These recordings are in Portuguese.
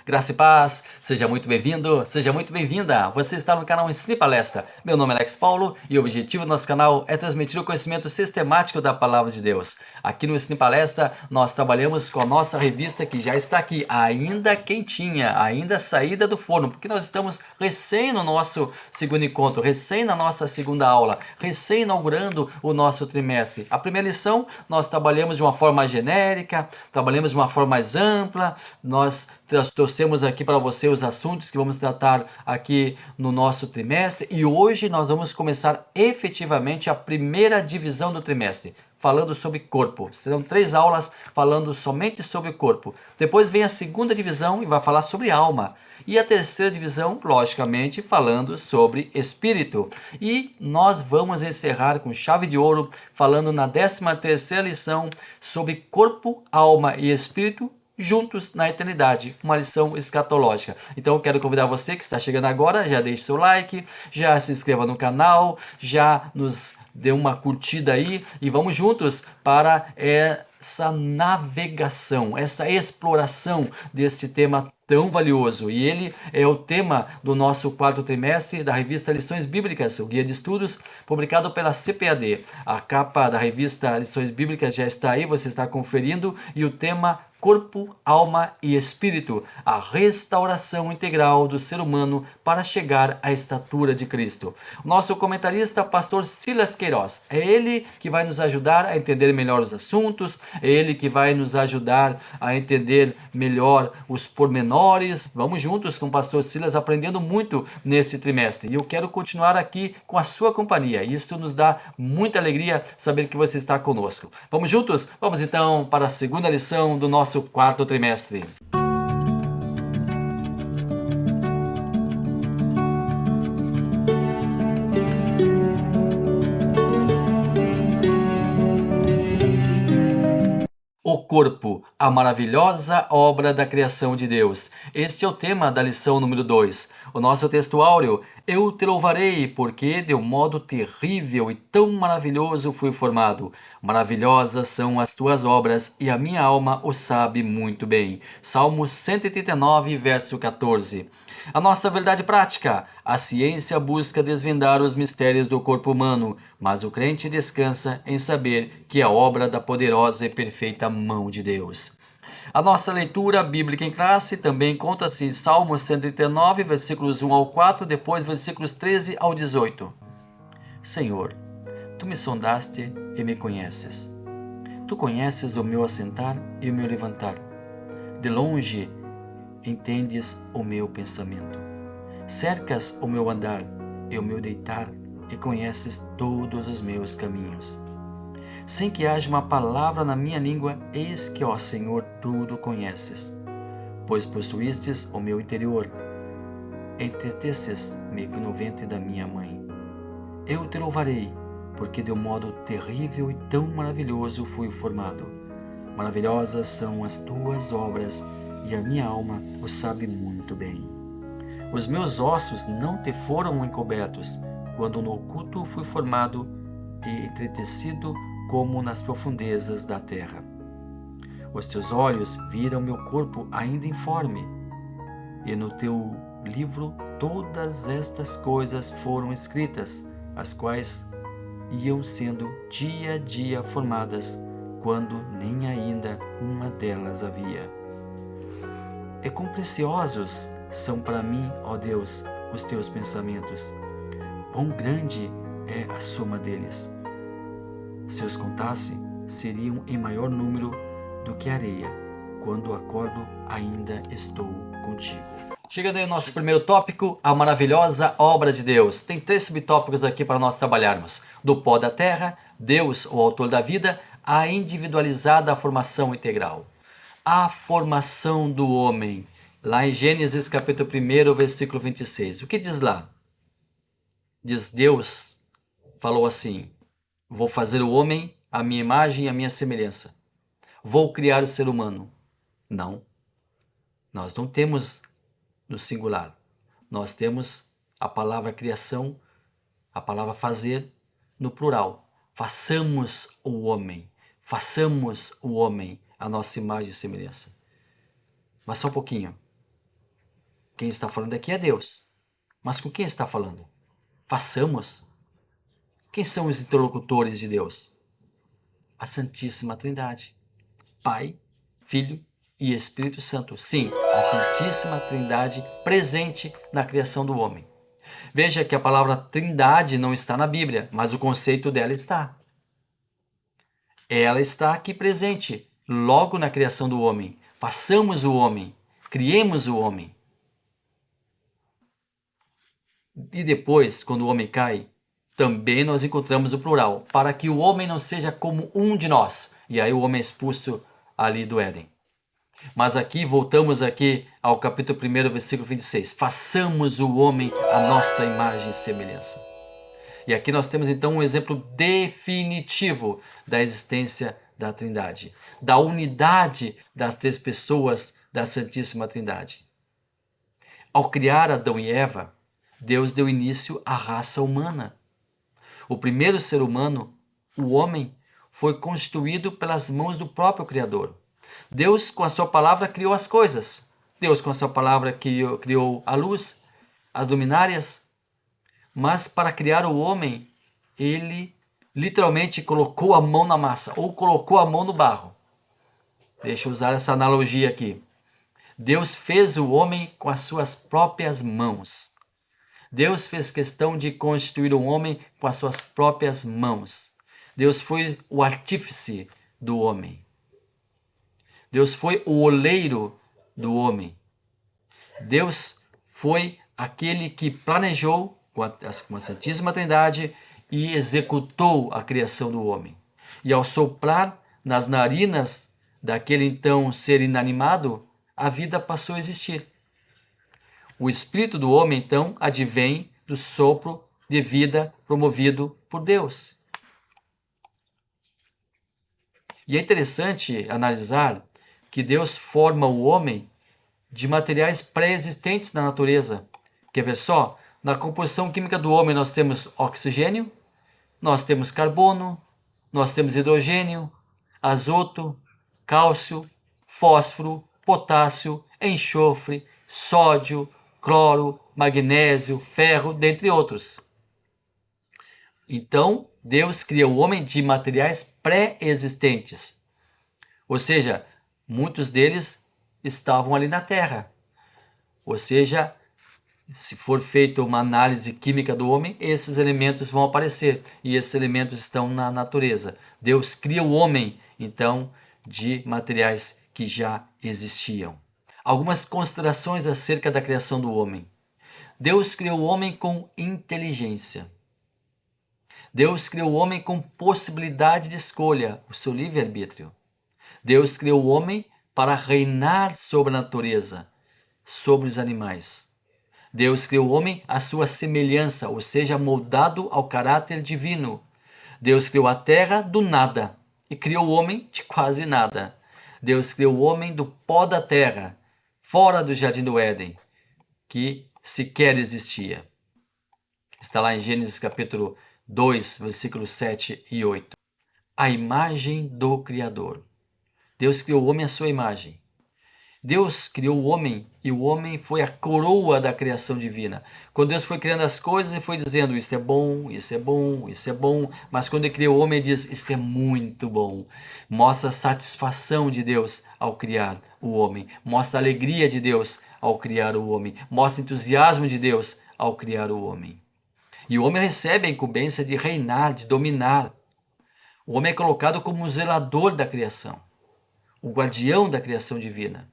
Graça e paz, seja muito bem-vindo, seja muito bem-vinda. Você está no canal Ensine Palestra. Meu nome é Alex Paulo e o objetivo do nosso canal é transmitir o conhecimento sistemático da Palavra de Deus. Aqui no Ensine Palestra, nós trabalhamos com a nossa revista que já está aqui, ainda quentinha, ainda saída do forno, porque nós estamos recém no nosso segundo encontro, recém na nossa segunda aula, recém inaugurando o nosso trimestre. A primeira lição, nós trabalhamos de uma forma genérica, trabalhamos de uma forma mais ampla, nós trouxemos aqui para você os assuntos que vamos tratar aqui no nosso trimestre e hoje nós vamos começar efetivamente a primeira divisão do trimestre, falando sobre corpo. Serão 3 aulas falando somente sobre o corpo. Depois vem a segunda divisão e vai falar sobre alma. E a terceira divisão, logicamente, falando sobre espírito. E nós vamos encerrar com chave de ouro, falando na 13ª lição sobre corpo, alma e espírito juntos na eternidade, uma lição escatológica. Então eu quero convidar você que está chegando agora, já deixe seu like, já se inscreva no canal, já nos dê uma curtida aí e vamos juntos para essa navegação, essa exploração deste tema tão valioso. E ele é o tema do nosso 4º trimestre da revista Lições Bíblicas, o guia de estudos publicado pela CPAD. A capa da revista Lições Bíblicas já está aí, você está conferindo, e o tema corpo, alma e espírito, a restauração integral do ser humano para chegar à estatura de Cristo. O nosso comentarista, pastor Silas Queiroz, é ele que vai nos ajudar a entender melhor os assuntos, é ele que vai nos ajudar a entender melhor os pormenores. Vamos juntos com o pastor Silas aprendendo muito neste trimestre. E eu quero continuar aqui com a sua companhia. Isso nos dá muita alegria saber que você está conosco. Vamos juntos? Vamos então para a segunda lição do nosso 4º trimestre. O corpo, a maravilhosa obra da criação de Deus. Este é o tema da lição número 2. O nosso texto áureo: eu te louvarei, porque de um modo terrível e tão maravilhoso fui formado. Maravilhosas são as tuas obras, e a minha alma o sabe muito bem. Salmo 139, verso 14. A nossa verdade prática: a ciência busca desvendar os mistérios do corpo humano, mas o crente descansa em saber que é a obra da poderosa e perfeita mão de Deus. A nossa leitura bíblica em classe também conta-se em Salmo 139, versículos 1 ao 4, depois versículos 13 ao 18. Senhor, tu me sondaste e me conheces. Tu conheces o meu assentar e o meu levantar. De longe entendes o meu pensamento. Cercas o meu andar e o meu deitar e conheces todos os meus caminhos. Sem que haja uma palavra na minha língua, eis que, ó Senhor, tudo conheces. Pois possuístes o meu interior, entreteces-me no ventre da minha mãe. Eu te louvarei, porque de um modo terrível e tão maravilhoso fui formado. Maravilhosas são as tuas obras, e a minha alma o sabe muito bem. Os meus ossos não te foram encobertos, quando no oculto fui formado e entretecido como nas profundezas da terra. Os teus olhos viram meu corpo ainda informe, e no teu livro todas estas coisas foram escritas, as quais iam sendo dia a dia formadas, quando nem ainda uma delas havia. E quão preciosos são para mim, ó Deus, os teus pensamentos. Quão grande é a soma deles. Se os contasse, seriam em maior número do que a areia. Quando acordo, ainda estou contigo. Chegando aí ao nosso primeiro tópico, a maravilhosa obra de Deus. Tem 3 subtópicos aqui para nós trabalharmos. Do pó da terra, Deus, o autor da vida, a individualizada formação integral. A formação do homem. Lá em Gênesis capítulo 1, versículo 26. O que diz lá? Diz: Deus falou assim: vou fazer o homem à minha imagem e à minha semelhança. Vou criar o ser humano. Não. Nós não temos no singular. Nós temos a palavra criação, a palavra fazer no plural. Façamos o homem. Façamos o homem à nossa imagem e semelhança. Mas só um pouquinho. Quem está falando aqui é Deus. Mas com quem está falando? Façamos. Quem são os interlocutores de Deus? A Santíssima Trindade. Pai, Filho e Espírito Santo. Sim, a Santíssima Trindade presente na criação do homem. Veja que a palavra Trindade não está na Bíblia, mas o conceito dela está. Ela está aqui presente, logo na criação do homem. Façamos o homem, criemos o homem. E depois, quando o homem cai, também nós encontramos o plural, para que o homem não seja como um de nós. E aí o homem é expulso ali do Éden. Mas aqui, voltamos aqui ao capítulo 1, versículo 26. Façamos o homem a nossa imagem e semelhança. E aqui nós temos então um exemplo definitivo da existência da Trindade, da unidade das três pessoas da Santíssima Trindade. Ao criar Adão e Eva, Deus deu início à raça humana. O primeiro ser humano, o homem, foi constituído pelas mãos do próprio Criador. Deus, com a sua palavra, criou as coisas. Deus, com a sua palavra, criou a luz, as luminárias. Mas para criar o homem, ele literalmente colocou a mão na massa, ou colocou a mão no barro. Deixa eu usar essa analogia aqui. Deus fez o homem com as suas próprias mãos. Deus fez questão de constituir o homem com as suas próprias mãos. Deus foi o artífice do homem. Deus foi o oleiro do homem. Deus foi aquele que planejou com a Santíssima Trindade e executou a criação do homem. E ao soprar nas narinas daquele então ser inanimado, a vida passou a existir. O espírito do homem então advém do sopro de vida promovido por Deus. E é interessante analisar que Deus forma o homem de materiais pré-existentes na natureza. Quer ver só? Na composição química do homem nós temos oxigênio, nós temos carbono, nós temos hidrogênio, azoto, cálcio, fósforo, potássio, enxofre, sódio, cloro, magnésio, ferro, dentre outros. Então, Deus cria o homem de materiais pré-existentes. Ou seja, muitos deles estavam ali na Terra. Ou seja, se for feita uma análise química do homem, esses elementos vão aparecer. E esses elementos estão na natureza. Deus cria o homem, então, de materiais que já existiam. Algumas considerações acerca da criação do homem. Deus criou o homem com inteligência. Deus criou o homem com possibilidade de escolha, o seu livre-arbítrio. Deus criou o homem para reinar sobre a natureza, sobre os animais. Deus criou o homem à sua semelhança, ou seja, moldado ao caráter divino. Deus criou a terra do nada e criou o homem de quase nada. Deus criou o homem do pó da terra, fora do jardim do Éden, que sequer existia. Está lá em Gênesis capítulo 2, versículos 7 e 8. A imagem do Criador. Deus criou o homem à sua imagem. Deus criou o homem e o homem foi a coroa da criação divina. Quando Deus foi criando as coisas e foi dizendo isso é bom, isso é bom, isso é bom, mas quando ele criou o homem ele diz isso é muito bom. Mostra a satisfação de Deus ao criar o homem. Mostra a alegria de Deus ao criar o homem. Mostra o entusiasmo de Deus ao criar o homem. E o homem recebe a incumbência de reinar, de dominar. O homem é colocado como o zelador da criação, o guardião da criação divina.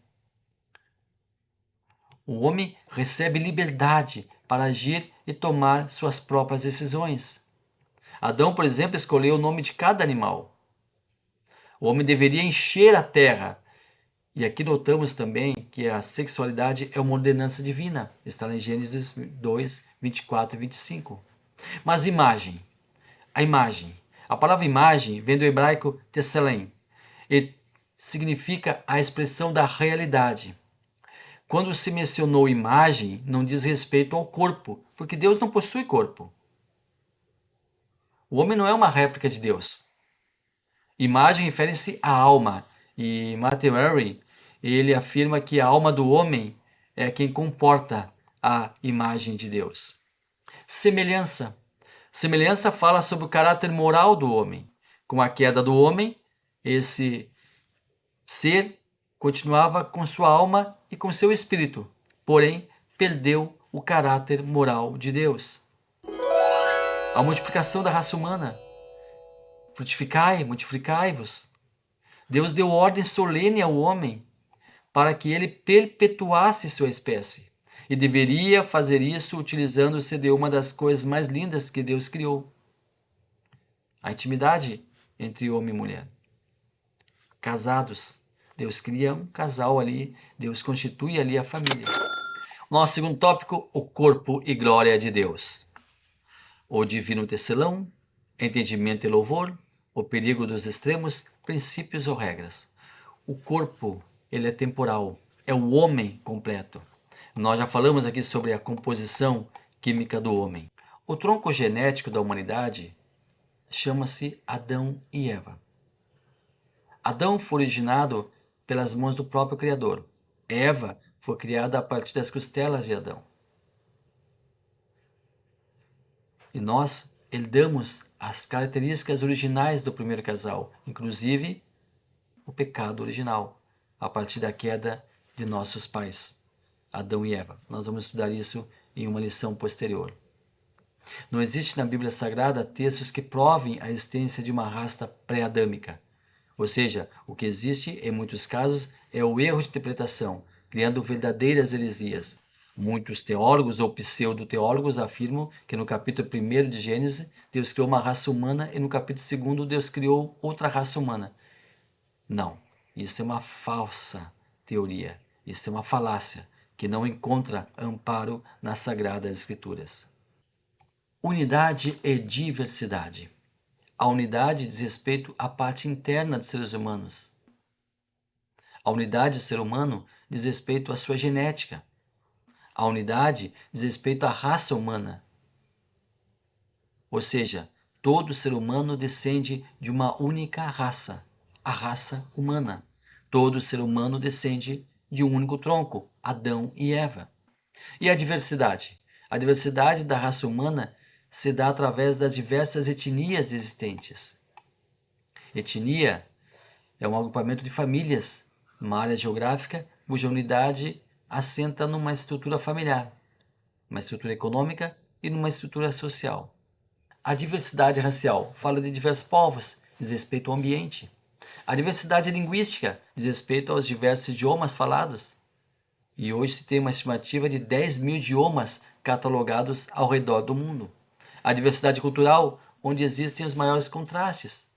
O homem recebe liberdade para agir e tomar suas próprias decisões. Adão, por exemplo, escolheu o nome de cada animal. O homem deveria encher a terra. E aqui notamos também que a sexualidade é uma ordenança divina. Está em Gênesis 2, 24 e 25. Mas imagem. A imagem. A palavra imagem vem do hebraico tesselem e significa a expressão da realidade. Quando se mencionou imagem, não diz respeito ao corpo, porque Deus não possui corpo. O homem não é uma réplica de Deus. Imagem refere-se à alma. E Matthew Henry, ele afirma que a alma do homem é quem comporta a imagem de Deus. Semelhança. Semelhança fala sobre o caráter moral do homem. Com a queda do homem, esse ser continuava com sua alma e com seu espírito, porém perdeu o caráter moral de Deus. A multiplicação da raça humana. Frutificai, multiplicai-vos. Deus deu ordem solene ao homem para que ele perpetuasse sua espécie. E deveria fazer isso utilizando-se de uma das coisas mais lindas que Deus criou: a intimidade entre homem e mulher. Casados. Deus cria um casal ali, Deus constitui ali a família. Nosso segundo tópico, o corpo e glória de Deus. O divino tecelão, entendimento e louvor, o perigo dos extremos, princípios ou regras. O corpo, ele é temporal, é o homem completo. Nós já falamos aqui sobre a composição química do homem. O tronco genético da humanidade chama-se Adão e Eva. Adão foi originado pelas mãos do próprio Criador. Eva foi criada a partir das costelas de Adão. E nós herdamos as características originais do primeiro casal, inclusive o pecado original, a partir da queda de nossos pais, Adão e Eva. Nós vamos estudar isso em uma lição posterior. Não existe na Bíblia Sagrada textos que provem a existência de uma raça pré-adâmica. Ou seja, o que existe, em muitos casos, é o erro de interpretação, criando verdadeiras heresias. Muitos teólogos ou pseudo-teólogos afirmam que no capítulo 1 de Gênesis, Deus criou uma raça humana e no capítulo 2 Deus criou outra raça humana. Não, isso é uma falsa teoria, isso é uma falácia que não encontra amparo nas Sagradas Escrituras. Unidade e diversidade. A unidade diz respeito à parte interna dos seres humanos. A unidade do ser humano diz respeito à sua genética. A unidade diz respeito à raça humana. Ou seja, todo ser humano descende de uma única raça, a raça humana. Todo ser humano descende de um único tronco, Adão e Eva. E a diversidade? A diversidade da raça humana se dá através das diversas etnias existentes. Etnia é um agrupamento de famílias, uma área geográfica cuja unidade assenta numa estrutura familiar, uma estrutura econômica e numa estrutura social. A diversidade racial fala de diversos povos, diz respeito ao ambiente. A diversidade linguística diz respeito aos diversos idiomas falados. E hoje se tem uma estimativa de 10 mil idiomas catalogados ao redor do mundo. A diversidade cultural, onde existem os maiores contrastes.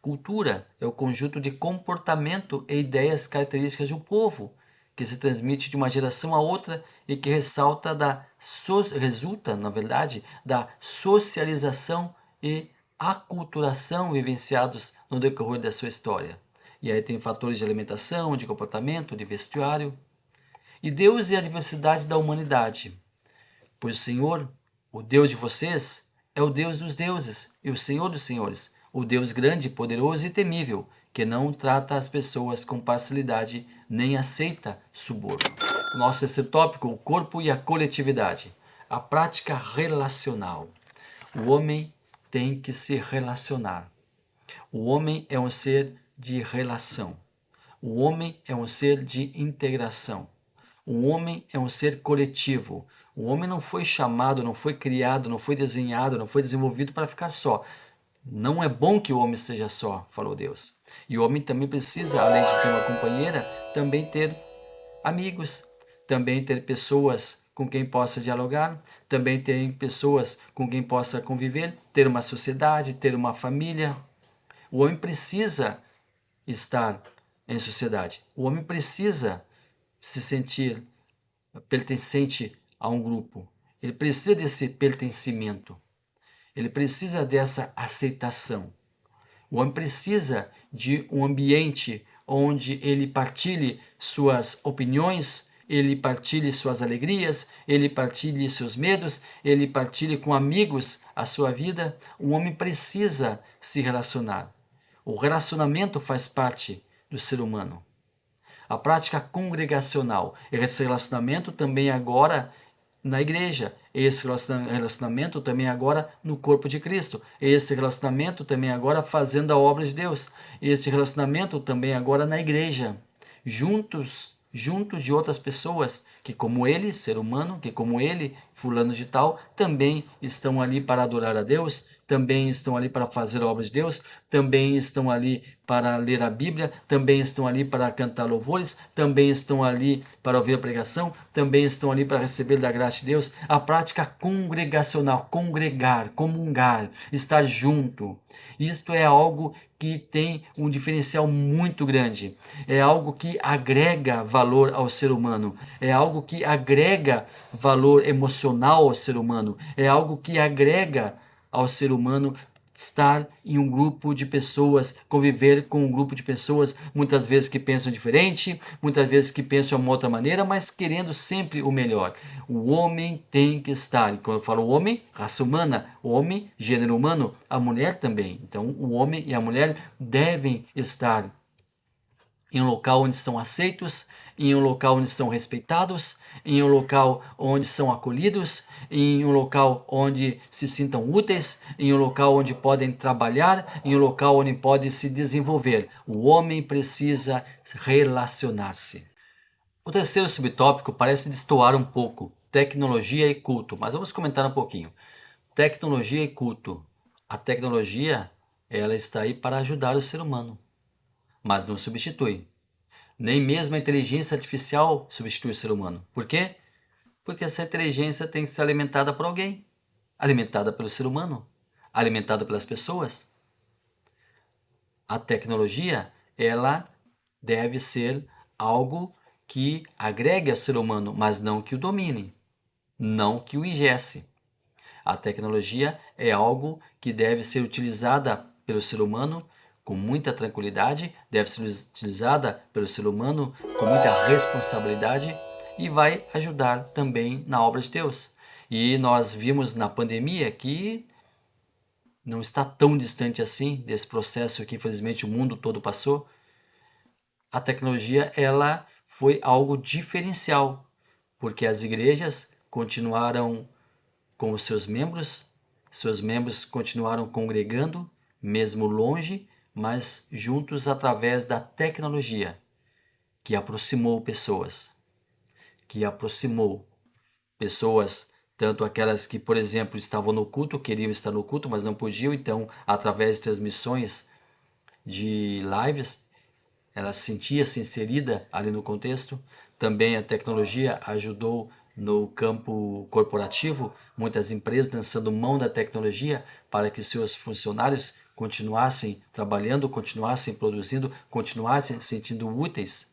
Cultura é o conjunto de comportamento e ideias características de um povo, que se transmite de uma geração a outra e que resulta, na verdade, da socialização e aculturação vivenciados no decorrer da sua história. E aí tem fatores de alimentação, de comportamento, de vestuário. E Deus é a diversidade da humanidade, pois o Senhor, o Deus de vocês, é o Deus dos deuses e o Senhor dos senhores, o Deus grande, poderoso e temível, que não trata as pessoas com parcialidade nem aceita suborno. O nosso terceiro tópico, o corpo e a coletividade. A prática relacional. O homem tem que se relacionar. O homem é um ser de relação. O homem é um ser de integração. O homem é um ser coletivo. O homem não foi chamado, não foi criado, não foi desenhado, não foi desenvolvido para ficar só. Não é bom que o homem seja só, falou Deus. E o homem também precisa, além de ter uma companheira, também ter amigos, também ter pessoas com quem possa dialogar, também ter pessoas com quem possa conviver, ter uma sociedade, ter uma família. O homem precisa estar em sociedade. O homem precisa se sentir pertencente a um grupo. Ele precisa desse pertencimento. Ele precisa dessa aceitação. O homem precisa de um ambiente onde ele partilhe suas opiniões, ele partilhe suas alegrias, ele partilhe seus medos, ele partilhe com amigos a sua vida. O homem precisa se relacionar. O relacionamento faz parte do ser humano. a prática congregacional. Esse relacionamento também agora na igreja, esse relacionamento também agora no corpo de Cristo, esse relacionamento também agora fazendo a obra de Deus, esse relacionamento também agora na igreja, juntos de outras pessoas que como ele, ser humano, que como ele, fulano de tal, também estão ali para adorar a Deus, também estão ali para fazer a obra de Deus, também estão ali para ler a Bíblia, também estão ali para cantar louvores, também estão ali para ouvir a pregação, também estão ali para receber da graça de Deus. A prática congregacional, congregar, comungar, estar junto. Isto é algo que tem um diferencial muito grande. É algo que agrega valor ao ser humano. É algo que agrega valor emocional ao ser humano. É algo que agrega ao ser humano estar em um grupo de pessoas, conviver com um grupo de pessoas, muitas vezes que pensam diferente, muitas vezes que pensam de uma outra maneira, mas querendo sempre o melhor. O homem tem que estar, e quando eu falo homem, raça humana, homem, gênero humano, a mulher também. Então, o homem e a mulher devem estar em um local onde são aceitos, em um local onde são respeitados, em um local onde são acolhidos, em um local onde se sintam úteis, em um local onde podem trabalhar, em um local onde podem se desenvolver. O homem precisa relacionar-se. O terceiro subtópico parece destoar um pouco, tecnologia e culto, mas vamos comentar um pouquinho. Tecnologia e culto. A tecnologia, ela está aí para ajudar o ser humano, mas não substitui. Nem mesmo a inteligência artificial substitui o ser humano. Por quê? Porque essa inteligência tem que ser alimentada por alguém. Alimentada pelo ser humano. Alimentada pelas pessoas. A tecnologia, ela deve ser algo que agregue ao ser humano, mas não que o domine. Não que o ingesse. A tecnologia é algo que deve ser utilizada pelo ser humano com muita tranquilidade, deve ser utilizada pelo ser humano com muita responsabilidade e vai ajudar também na obra de Deus. E nós vimos na pandemia que não está tão distante assim desse processo que infelizmente o mundo todo passou. A tecnologia, ela foi algo diferencial, porque as igrejas continuaram com os seus membros continuaram congregando, mesmo longe, mas juntos através da tecnologia, que aproximou pessoas, tanto aquelas que, por exemplo, estavam no culto, queriam estar no culto, mas não podiam, então, através de transmissões de lives, ela sentia-se inserida ali no contexto. Também a tecnologia ajudou no campo corporativo, muitas empresas lançando mão da tecnologia para que seus funcionários continuassem trabalhando, continuassem produzindo, continuassem se sentindo úteis.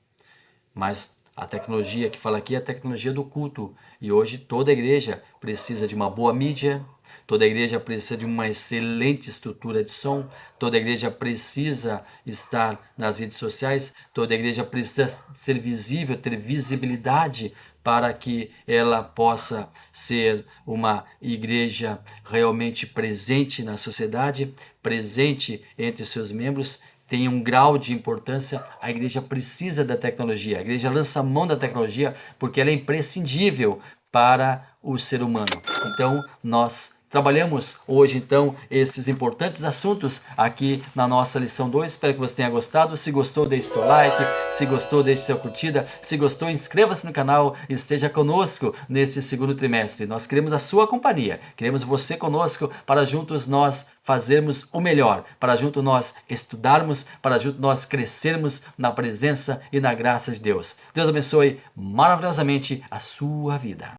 Mas a tecnologia que fala aqui é a tecnologia do culto. E hoje toda igreja precisa de uma boa mídia, toda igreja precisa de uma excelente estrutura de som, toda igreja precisa estar nas redes sociais, toda igreja precisa ser visível, ter visibilidade para que ela possa ser uma igreja realmente presente na sociedade, presente entre os seus membros, tem um grau de importância. A igreja precisa da tecnologia, a igreja lança mão da tecnologia porque ela é imprescindível para o ser humano. Então, nós trabalhamos hoje, então, esses importantes assuntos aqui na nossa lição 2. Espero que você tenha gostado. Se gostou, deixe seu like. Se gostou, deixe sua curtida. Se gostou, inscreva-se no canal e esteja conosco neste segundo trimestre. Nós queremos a sua companhia. Queremos você conosco para juntos nós fazermos o melhor, para juntos nós estudarmos, para juntos nós crescermos na presença e na graça de Deus. Deus abençoe maravilhosamente a sua vida.